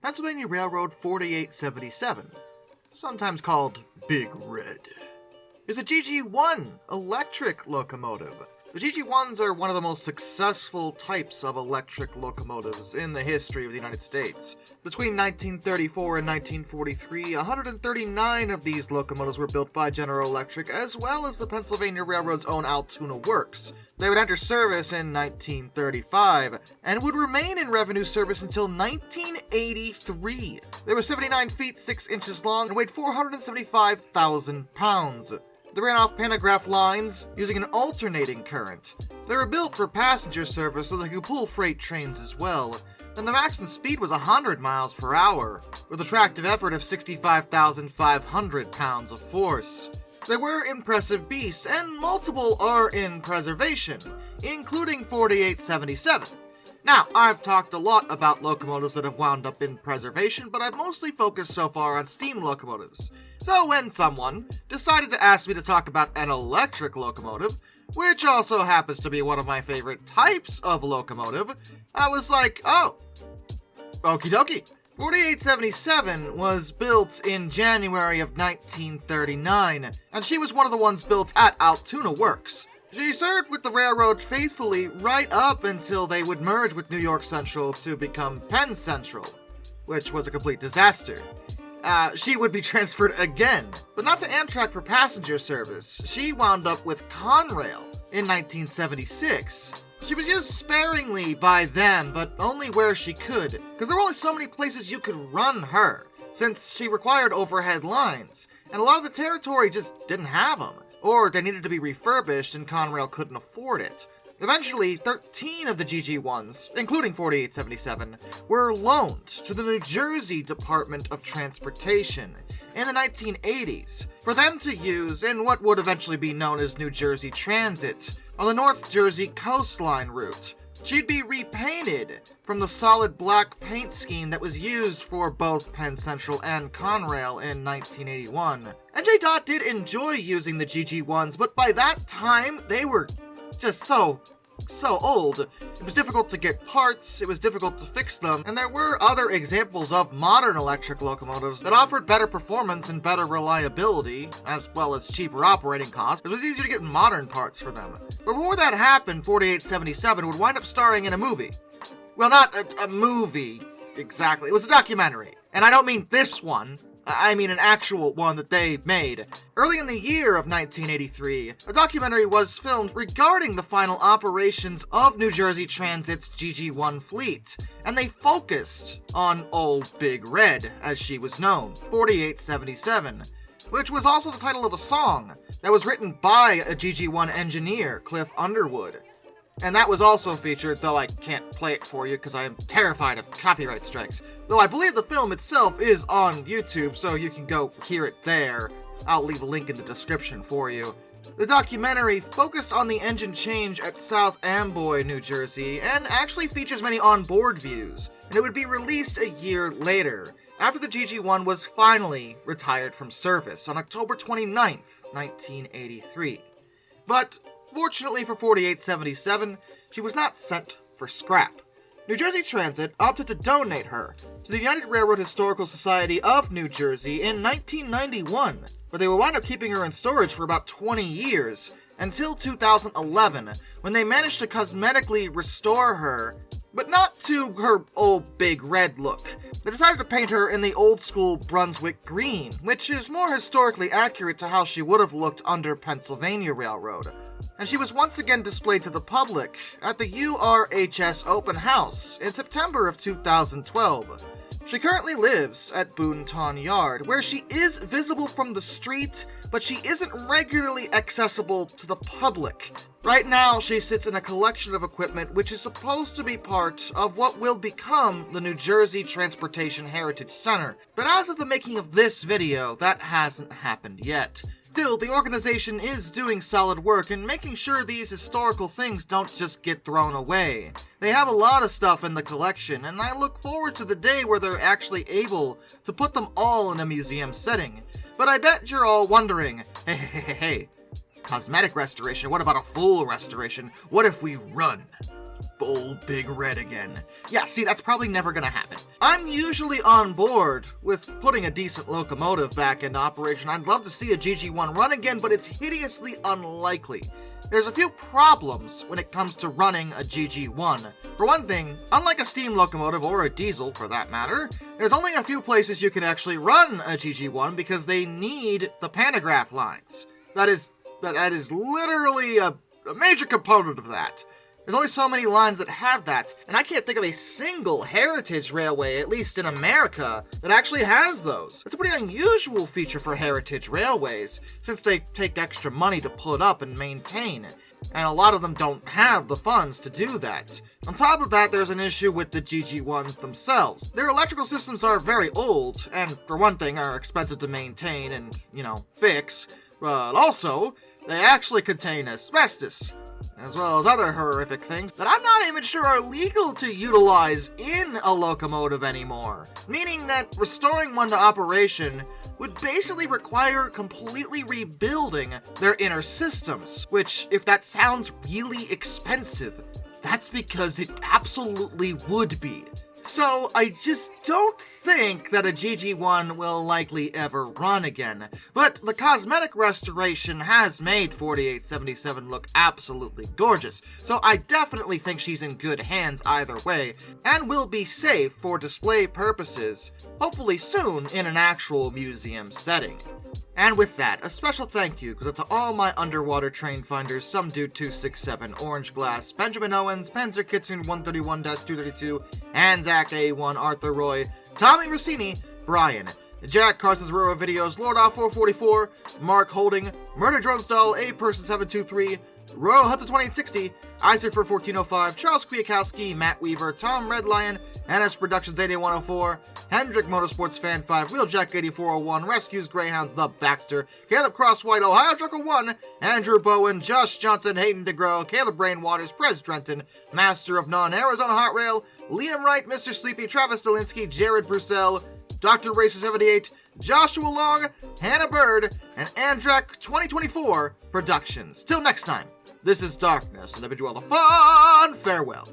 Pennsylvania Railroad 4877, sometimes called Big Red, is a GG1 electric locomotive. The GG1s are one of the most successful types of electric locomotives in the history of the United States. Between 1934 and 1943, 139 of these locomotives were built by General Electric, as well as the Pennsylvania Railroad's own Altoona Works. They would enter service in 1935, and would remain in revenue service until 1983. They were 79 feet 6 inches long and weighed 475,000 pounds. They ran off pantograph lines using an alternating current. They were built for passenger service so they could pull freight trains as well, and the maximum speed was 100 miles per hour, with a tractive effort of 65,500 pounds of force. They were impressive beasts, and multiple are in preservation, including 4877. Now, I've talked a lot about locomotives that have wound up in preservation, but I've mostly focused so far on steam locomotives. So when someone decided to ask me to talk about an electric locomotive, which also happens to be one of my favorite types of locomotive, I was like, oh, okie dokie. 4877 was built in January of 1939, and she was one of the ones built at Altoona Works. She served with the railroad faithfully right up until they would merge with New York Central to become Penn Central, which was a complete disaster. She would be transferred again, but not to Amtrak for passenger service. She wound up with Conrail in 1976. She was used sparingly by them, but only where she could, because there were only so many places you could run her, since she required overhead lines, and a lot of the territory just didn't have them, or they needed to be refurbished and Conrail couldn't afford it. Eventually, 13 of the GG1s, including 4877, were loaned to the New Jersey Department of Transportation in the 1980s for them to use in what would eventually be known as New Jersey Transit on the North Jersey coastline route. She'd be repainted from the solid black paint scheme that was used for both Penn Central and Conrail in 1981. And J. did enjoy using the GG1s, but by that time, they were just so old. It was difficult to get parts, it was difficult to fix them, and there were other examples of modern electric locomotives that offered better performance and better reliability, as well as cheaper operating costs. It was easier to get modern parts for them. Before that happened, 4877 would wind up starring in a movie. Well, not a movie, exactly. It was a documentary. And I don't mean this one. I mean an actual one that they made. Early in the year of 1983, a documentary was filmed regarding the final operations of New Jersey Transit's GG1 fleet, and they focused on Old Big Red, as she was known, 4877, which was also the title of a song that was written by a GG1 engineer, Cliff Underwood. And that was also featured, though I can't play it for you because I am terrified of copyright strikes. Though I believe the film itself is on YouTube, so you can go hear it there. I'll leave a link in the description for you. The documentary focused on the engine change at South Amboy, New Jersey, and actually features many onboard views, and it would be released a year later, after the GG1 was finally retired from service on October 29th, 1983. But fortunately for 4877, she was not sent for scrap. New Jersey Transit opted to donate her to the United Railroad Historical Society of New Jersey in 1991, but they would wind up keeping her in storage for about 20 years, until 2011, when they managed to cosmetically restore her, but not to her old Big Red look. They decided to paint her in the old-school Brunswick green, which is more historically accurate to how she would have looked under Pennsylvania Railroad. And she was once again displayed to the public at the URHS Open House in September of 2012. She currently lives at Boonton Yard, where she is visible from the street, but she isn't regularly accessible to the public. Right now, she sits in a collection of equipment which is supposed to be part of what will become the New Jersey Transportation Heritage Center. But as of the making of this video, that hasn't happened yet. Still, the organization is doing solid work in making sure these historical things don't just get thrown away. They have a lot of stuff in the collection, and I look forward to the day where they're actually able to put them all in a museum setting. But I bet you're all wondering, hey, cosmetic restoration, what about a full restoration? What if we run? old Big Red again. Yeah, see, that's probably never gonna happen. I'm usually on board with putting a decent locomotive back into operation. I'd love to see a GG1 run again, but it's hideously unlikely. There's a few problems when it comes to running a GG1. For one thing, unlike a steam locomotive or a diesel for that matter, there's only a few places you can actually run a GG1 because they need the pantograph lines. That is literally a major component of that. There's only so many lines that have that, and I can't think of a single heritage railway, at least in America, that actually has those. It's a pretty unusual feature for heritage railways, since they take extra money to put up and maintain, and a lot of them don't have the funds to do that. On top of that, there's an issue with the GG1s themselves. Their electrical systems are very old, and for one thing, are expensive to maintain and, fix, but also, they actually contain asbestos, as well as other horrific things that I'm not even sure are legal to utilize in a locomotive anymore. Meaning that restoring one to operation would basically require completely rebuilding their inner systems, which, if that sounds really expensive, that's because it absolutely would be. So, I just don't think that a GG1 will likely ever run again, but the cosmetic restoration has made 4877 look absolutely gorgeous, so I definitely think she's in good hands either way, and will be safe for display purposes, hopefully soon in an actual museum setting. And with that, a special thank you goes out to all my underwater train finders, Some Dude 267, Orange Glass, Benjamin Owens, Panzer Kitsune 131-232, Anzac A1, Arthur Roy, Tommy Rossini, Brian, Jack Carson's Rural Videos, Lord Off 444, Mark Holding, Murder Drone Stall, A Person 723, Royal Hudson 2860, Isaac for 1405, Charles Kwiatkowski, Matt Weaver, Tom Red Lion, NS Productions 8104, Hendrick Motorsports Fan 5, Wheeljack 8401, Rescues Greyhounds, The Baxter, Caleb Crosswhite, Ohio Trucker 1, Andrew Bowen, Josh Johnson, Hayden DeGrow, Caleb Brainwaters, Prez Drenton, Master of None, Arizona Heart Rail, Liam Wright, Mr. Sleepy, Travis Delinsky, Jared Brussel, Dr. Racer 78, Joshua Long, Hannah Bird, and Andrak 2024 Productions. Till next time, this is Darkness, and I bid you all a fond farewell.